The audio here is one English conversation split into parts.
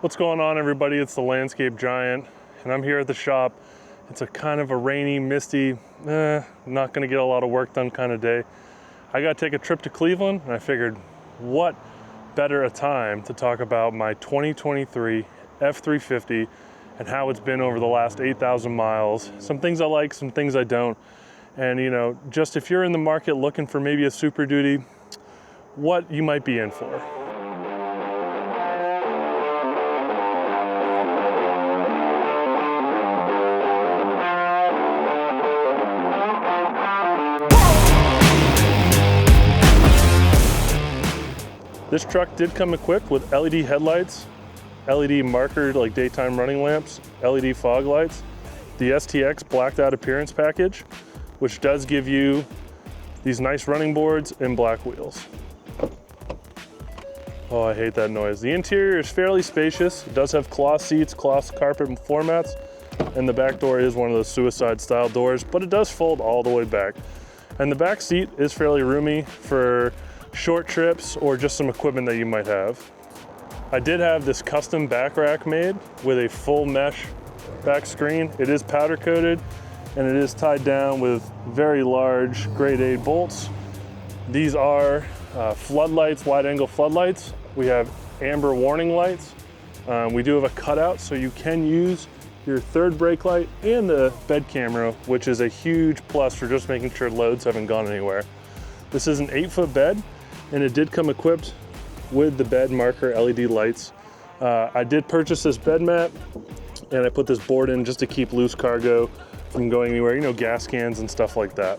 What's going on, everybody? It's the Landscape Giant, and I'm here at the shop. It's a kind of a rainy, misty, not gonna get a lot of work done kind of day. I gotta take a trip to Cleveland, and I figured what better a time to talk about my 2023 F350 and how it's been over the last 8,000 miles. Some things I like, some things I don't. And you know, just if you're in the market looking for maybe a Super Duty, what you might be in for. This truck did come equipped with LED headlights, LED marker like daytime running lamps, LED fog lights, the STX blacked out appearance package, which does give you these nice running boards and black wheels. Oh, I hate that noise. The interior is fairly spacious. It does have cloth seats, cloth carpet floor mats, and the back door is one of those suicide style doors, but it does fold all the way back. And the back seat is fairly roomy for short trips or just some equipment that you might have. I did have this custom back rack made with a full mesh back screen. It is powder coated and it is tied down with very large grade 8 bolts. These are floodlights, wide angle floodlights. We have amber warning lights. We do have a cutout so you can use your third brake light and the bed camera, which is a huge plus for just making sure loads haven't gone anywhere. This is an 8-foot bed, and it did come equipped with the bed marker LED lights. I did purchase this bed mat, and I put this board in just to keep loose cargo from going anywhere, you know, gas cans and stuff like that.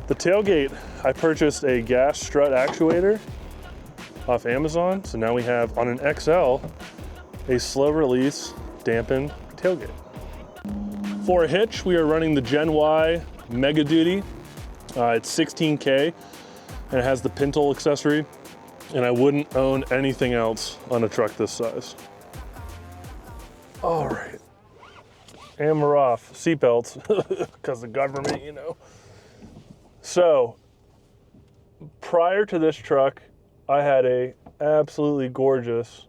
The tailgate, I purchased a gas strut actuator off Amazon, so now we have, on an XL, a slow release dampened tailgate. For a hitch, we are running the Gen Y Mega Duty. It's 16K, and it has the pintle accessory, and I wouldn't own anything else on a truck this size. All right, and we're off. Seatbelts, because the government, you know. So, prior to this truck, I had a absolutely gorgeous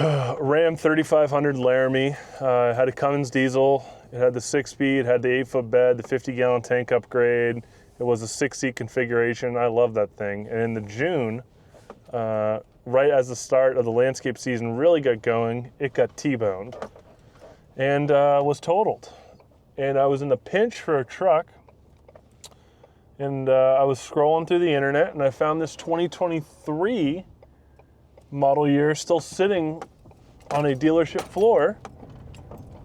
Ram 3500 Laramie. It had a Cummins diesel. It had the 6-speed, had the 8-foot bed, the 50-gallon tank upgrade. It was a 6-seat configuration. I love that thing. And in the June, right as the start of the landscape season really got going, it got T-boned and was totaled. And I was in the pinch for a truck, and I was scrolling through the internet, and I found this 2023 model year still sitting on a dealership floor.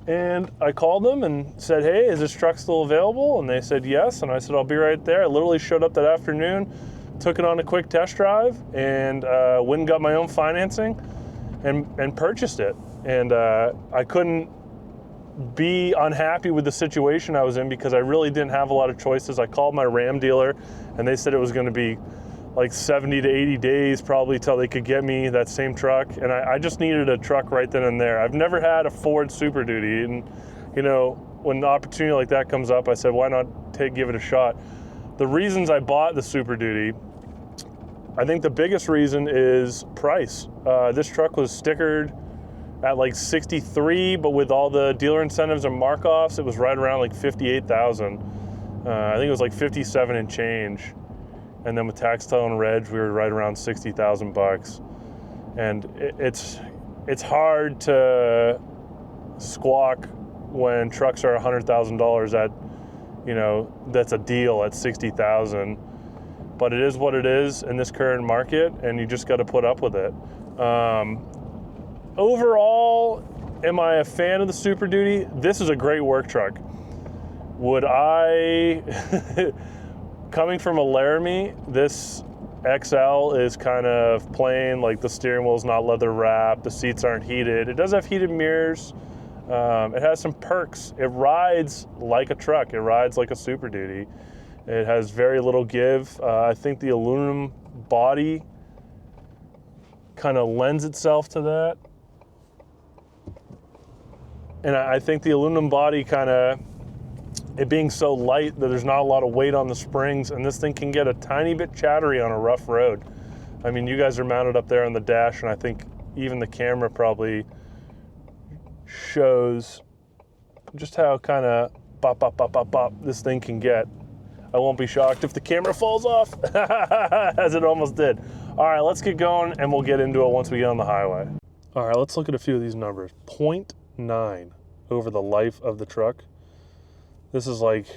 And I called them and said, hey, is this truck still available? And they said yes, and I said, I'll be right there. I literally showed up that afternoon, took it on a quick test drive, and went and got my own financing and purchased it. And I couldn't be unhappy with the situation I was in because I really didn't have a lot of choices. I called my Ram dealer, and they said it was gonna be like 70 to 80 days probably till they could get me that same truck. And I just needed a truck right then and there. I've never had a Ford Super Duty. And you know, when an opportunity like that comes up, I said, why not give it a shot? The reasons I bought the Super Duty, I think the biggest reason is price. This truck was stickered at like 63, but with all the dealer incentives and markups, it was right around like 58,000. I think it was like 57 and change. And then with tax, title, and reg, we were right around 60,000 bucks. And it's hard to squawk when trucks are $100,000 at, you know, that's a deal at 60,000. But it is what it is in this current market, and you just got to put up with it. Overall, am I a fan of the Super Duty? This is a great work truck. Would I... Coming from a Laramie, this XL is kind of plain, like the steering wheel's not leather wrapped, the seats aren't heated. It does have heated mirrors. It has some perks. It rides like a truck. It rides like a Super Duty. It has very little give. I think the aluminum body kind of lends itself to that. And I think the aluminum body kind of, it being so light that there's not a lot of weight on the springs, and this thing can get a tiny bit chattery on a rough road. I mean, you guys are mounted up there on the dash, and I think even the camera probably shows just how kind of bop, bop, bop, bop, bop this thing can get. I won't be shocked if the camera falls off, as it almost did. All right, let's get going, and we'll get into it once we get on the highway. All right, let's look at a few of these numbers. 0.9 over the life of the truck. This is like,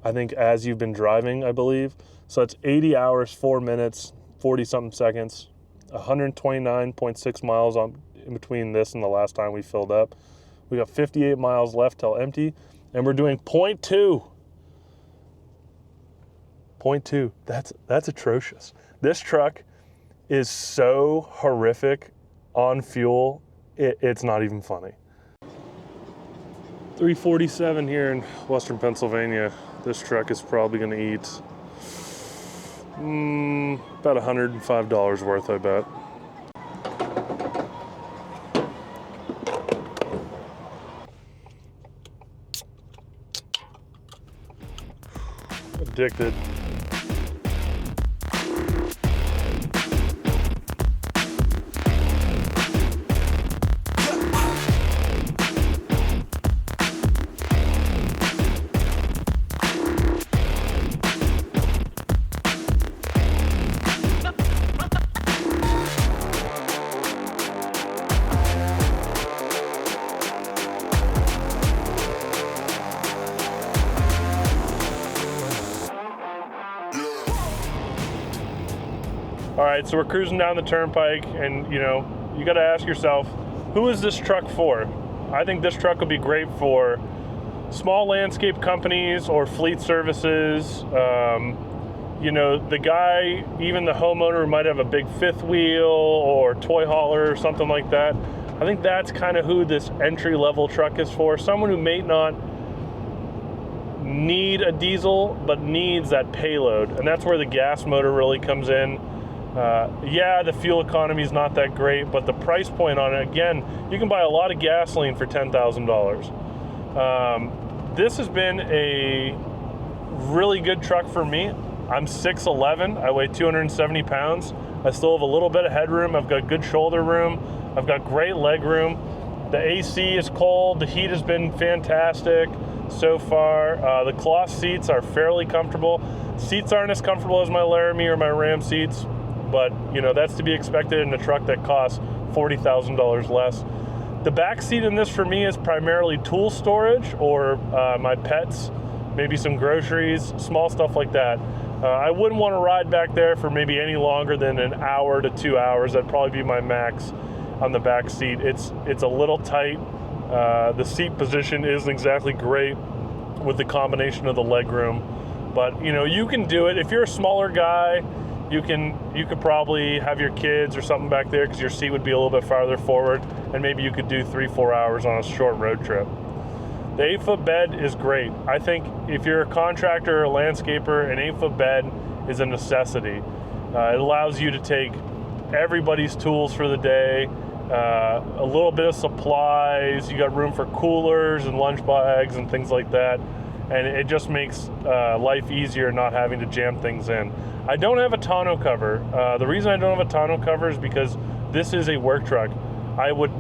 I think, as you've been driving, I believe. So it's 80 hours, 4 minutes, 40-something seconds, 129.6 miles in between this and the last time we filled up. We got 58 miles left till empty, and we're doing 0.2. 0.2, that's atrocious. This truck is so horrific on fuel, it's not even funny. 347 here in Western Pennsylvania. This truck is probably gonna eat about $105 worth, I bet. Addicted. All right, so we're cruising down the turnpike, and you know, you got to ask yourself, who is this truck for? I think this truck will be great for small landscape companies or fleet services. You know, the guy, even the homeowner who might have a big fifth wheel or toy hauler or something like that. I think that's kind of who this entry-level truck is for. Someone who may not need a diesel, but needs that payload. And that's where the gas motor really comes in. Yeah, the fuel economy is not that great, but the price point on it, again, you can buy a lot of gasoline for $10,000. This has been a really good truck for me. I'm 6'11", I weigh 270 pounds. I still have a little bit of headroom. I've got good shoulder room. I've got great leg room. The AC is cold. The heat has been fantastic so far. The cloth seats are fairly comfortable. Seats aren't as comfortable as my Laramie or my Ram seats, but you know, that's to be expected in a truck that costs $40,000 less. The back seat in this for me is primarily tool storage or my pets, maybe some groceries, small stuff like that. I wouldn't want to ride back there for maybe any longer than an hour to 2 hours. That'd probably be my max on the back seat. It's a little tight. The seat position isn't exactly great with the combination of the leg room, but you know, you can do it. If you're a smaller guy, you could probably have your kids or something back there because your seat would be a little bit farther forward, and maybe you could do 3-4 hours on a short road trip. The 8-foot bed is great. I think if you're a contractor or a landscaper, an 8-foot bed is a necessity. It allows you to take everybody's tools for the day, a little bit of supplies. You got room for coolers and lunch bags and things like that, and it just makes life easier not having to jam things in. I don't have a tonneau cover. The reason I don't have a tonneau cover is because this is a work truck. I would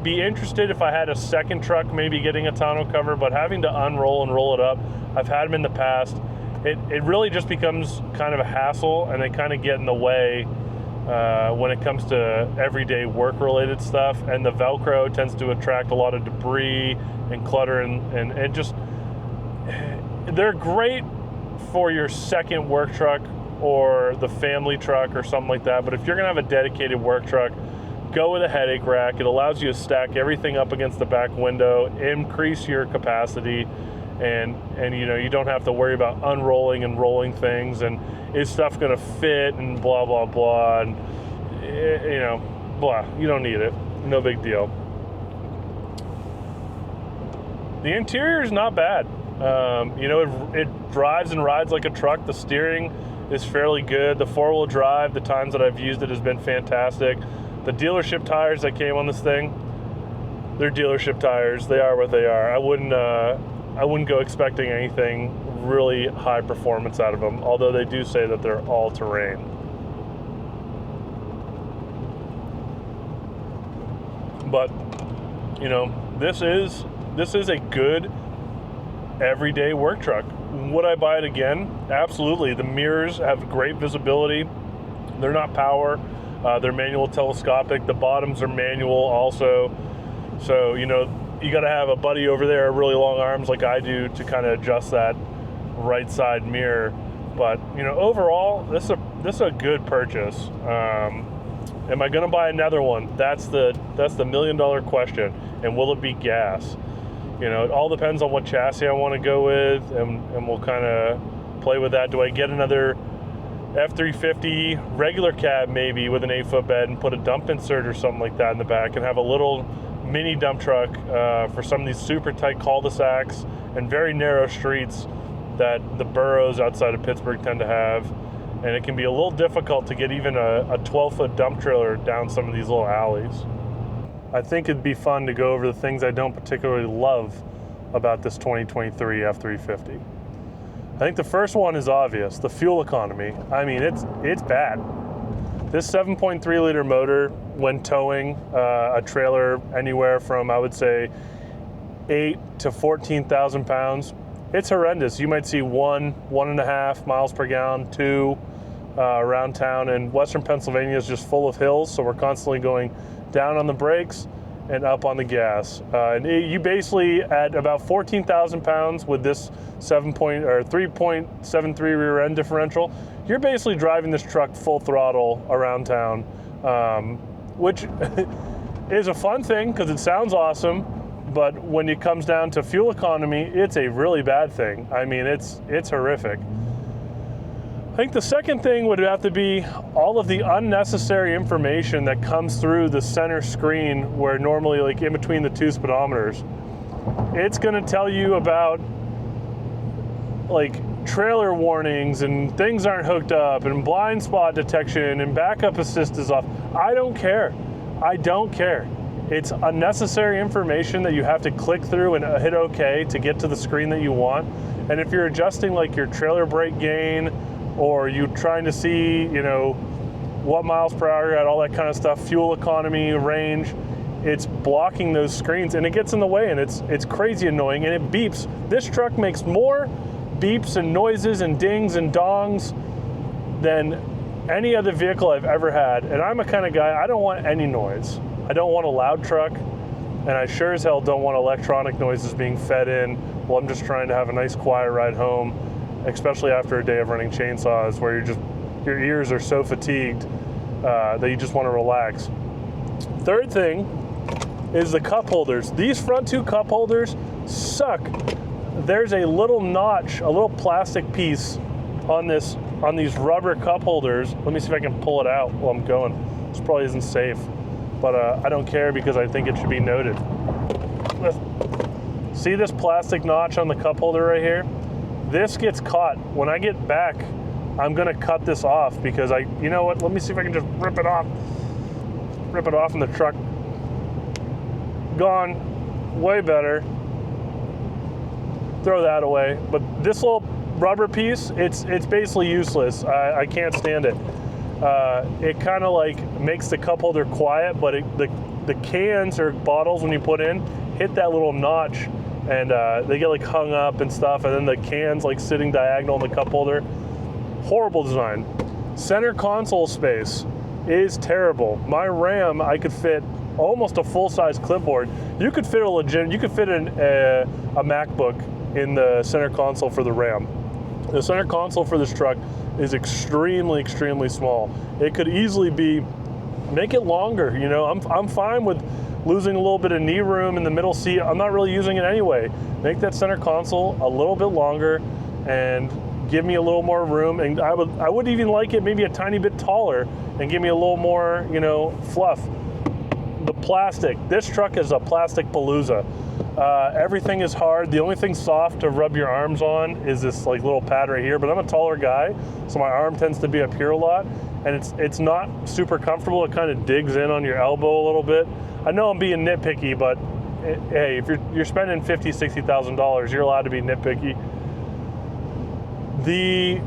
be interested if I had a second truck maybe getting a tonneau cover, but having to unroll and roll it up, I've had them in the past. It really just becomes kind of a hassle, and they kind of get in the way when it comes to everyday work-related stuff, and the Velcro tends to attract a lot of debris and clutter, and it just, they're great for your second work truck or the family truck or something like that, but if you're gonna have a dedicated work truck, go with a headache rack. It allows you to stack everything up against the back window, increase your capacity, and you know, you don't have to worry about unrolling and rolling things, and is stuff gonna fit, and blah blah blah, and you know, blah. You don't need it. No big deal. The interior is not bad. You know, it drives and rides like a truck. The steering is fairly good. The 4-wheel drive, the times that I've used it, has been fantastic. The dealership tires that came on this thing, they're dealership tires. They are what they are. I wouldn't go expecting anything really high performance out of them, although they do say that they're all-terrain. But, you know, this is a good everyday work truck. Would I buy it again? Absolutely. The mirrors have great visibility. They're not power. They're manual telescopic. The bottoms are manual also. So, you know, you got to have a buddy over there, really long arms like I do, to kind of adjust that right side mirror. But, you know, overall, this is a good purchase. Am I going to buy another one? That's the $1 million question. And will it be gas? You know, it all depends on what chassis I want to go with, and we'll kind of play with that. Do I get another F350 regular cab maybe with an 8-foot bed and put a dump insert or something like that in the back and have a little mini dump truck for some of these super tight cul-de-sacs and very narrow streets that the boroughs outside of Pittsburgh tend to have. And it can be a little difficult to get even a 12-foot dump trailer down some of these little alleys. I think it'd be fun to go over the things I don't particularly love about this 2023 F350. I think the first one is obvious, the fuel economy. I mean, it's bad. This 7.3 liter motor, when towing a trailer anywhere from, I would say, 8 to 14,000 pounds, it's horrendous. You might see 1.5 miles per gallon, 2 around town, and Western Pennsylvania is just full of hills, so we're constantly going down on the brakes and up on the gas. You basically, at about 14,000 pounds with this 3.73 rear end differential, you're basically driving this truck full throttle around town, which is a fun thing because it sounds awesome, but when it comes down to fuel economy, it's a really bad thing. I mean, it's horrific. I think the second thing would have to be all of the unnecessary information that comes through the center screen where normally, like in between the two speedometers, it's going to tell you about like trailer warnings and things aren't hooked up and blind spot detection and backup assist is off. I don't care. I don't care. It's unnecessary information that you have to click through and hit OK to get to the screen that you want. And if you're adjusting like your trailer brake gain, or you trying to see, you know, what miles per hour you're at, all that kind of stuff, fuel economy, range, it's blocking those screens and it gets in the way, and it's crazy annoying, and it beeps. This truck makes more beeps and noises and dings and dongs than any other vehicle I've ever had. And I'm a kind of guy, I don't want any noise. I don't want a loud truck, and I sure as hell don't want electronic noises being fed in while I'm just trying to have a nice quiet ride home, especially after a day of running chainsaws where your ears are so fatigued that you just want to relax. Third thing is the cup holders. These front two cup holders suck. There's a little notch, a little plastic piece on these rubber cup holders. Let me see if I can pull it out while I'm going. This probably isn't safe, but I don't care because I think it should be noted. See this plastic notch on the cup holder right here? This gets caught. When I get back, I'm gonna cut this off because you know what? Let me see if I can just rip it off. Rip it off in the truck. Gone. Way better. Throw that away. But this little rubber piece, it's basically useless. I can't stand it. It kind of like makes the cup holder quiet, but the cans or bottles when you put in hit that little notch, and they get like hung up and stuff, and then the cans like sitting diagonal in the cup holder. Horrible design. Center console space is terrible. My Ram, I could fit almost a full-size clipboard. You could fit a MacBook in the center console for the Ram. The center console for this truck is extremely, extremely small. It could easily make it longer. You know, I'm fine with losing a little bit of knee room in the middle seat. I'm not really using it anyway. Make that center console a little bit longer and give me a little more room. And I would even like it maybe a tiny bit taller and give me a little more, you know, fluff. The plastic. This truck is a plastic palooza. Everything is hard. The only thing soft to rub your arms on is this like little pad right here, but I'm a taller guy, so my arm tends to be up here a lot, and it's not super comfortable. It kind of digs in on your elbow a little bit. I know I'm being nitpicky, but hey, if you're spending $50,000, $60,000, you're allowed to be nitpicky. The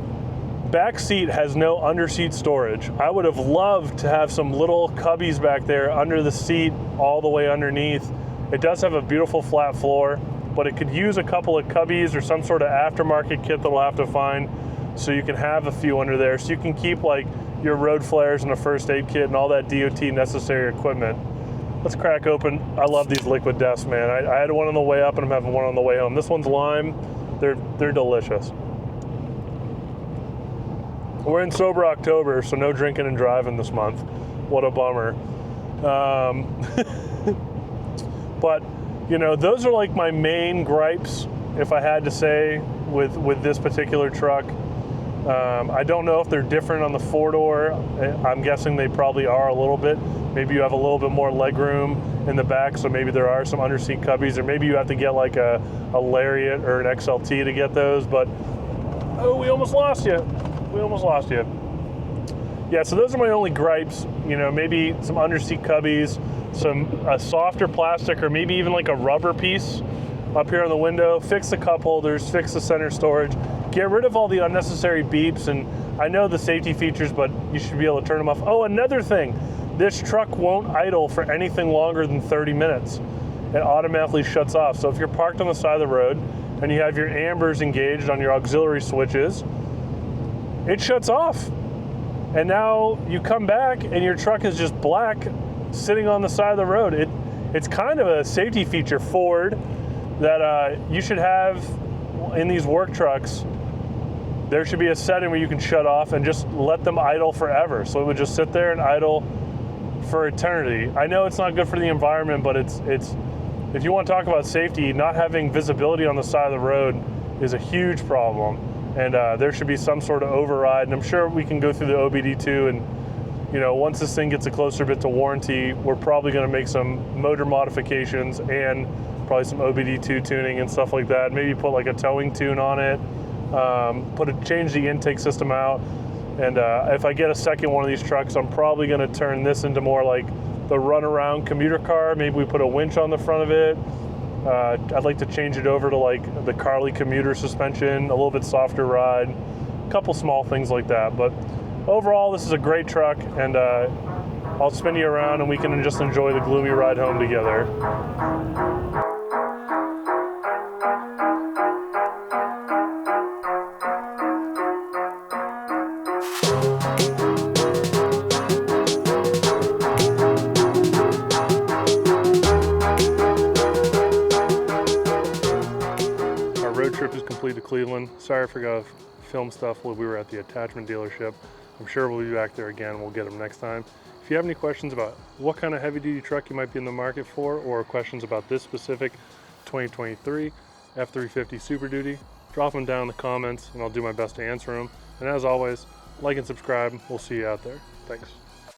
back seat has no underseat storage. I would have loved to have some little cubbies back there under the seat, all the way underneath. It does have a beautiful flat floor, but it could use a couple of cubbies or some sort of aftermarket kit that we'll have to find, so you can have a few under there, so you can keep like your road flares and a first aid kit and all that DOT necessary equipment. Let's crack open. I love these liquid deaths, man. I had one on the way up and I'm having one on the way home. This one's lime. They're delicious. We're in sober October, so no drinking and driving this month. What a bummer. But you know, those are like my main gripes, if I had to say, with this particular truck. I don't know if they're different on the 4-door. I'm guessing they probably are a little bit. Maybe you have a little bit more legroom in the back, so maybe there are some underseat cubbies, or maybe you have to get like a Lariat or an XLT to get those, but oh, we almost lost you. We almost lost you. Yeah, so those are my only gripes. You know, maybe some underseat cubbies, a softer plastic, or maybe even like a rubber piece up here on the window. Fix the cup holders, fix the center storage, get rid of all the unnecessary beeps. And I know the safety features, but you should be able to turn them off. Oh, another thing, this truck won't idle for anything longer than 30 minutes. It automatically shuts off. So if you're parked on the side of the road and you have your ambers engaged on your auxiliary switches, it shuts off. And now you come back and your truck is just black sitting on the side of the road. It's kind of a safety feature, Ford, that you should have in these work trucks. There should be a setting where you can shut off and just let them idle forever. So it would just sit there and idle for eternity. I know it's not good for the environment, but it's if you want to talk about safety, not having visibility on the side of the road is a huge problem. And there should be some sort of override. And I'm sure we can go through the OBD2, and you know, once this thing gets a closer bit to warranty, we're probably going to make some motor modifications and probably some OBD2 tuning and stuff like that. Maybe put like a towing tune on it, change the intake system out. And if I get a second one of these trucks, I'm probably going to turn this into more like the runaround commuter car. Maybe we put a winch on the front of it. I'd like to change it over to like the Carly commuter suspension, a little bit softer ride, a couple small things like that. But overall, this is a great truck, and I'll spin you around and we can just enjoy the gloomy ride home together. Trip is complete to Cleveland. Sorry I forgot to film stuff while we were at the attachment dealership. I'm sure we'll be back there again. We'll get them next time. If you have any questions about what kind of heavy duty truck you might be in the market for, or questions about this specific 2023 F350 Super Duty, drop them down in the comments and I'll do my best to answer them. And as always, like and subscribe. We'll see you out there. Thanks.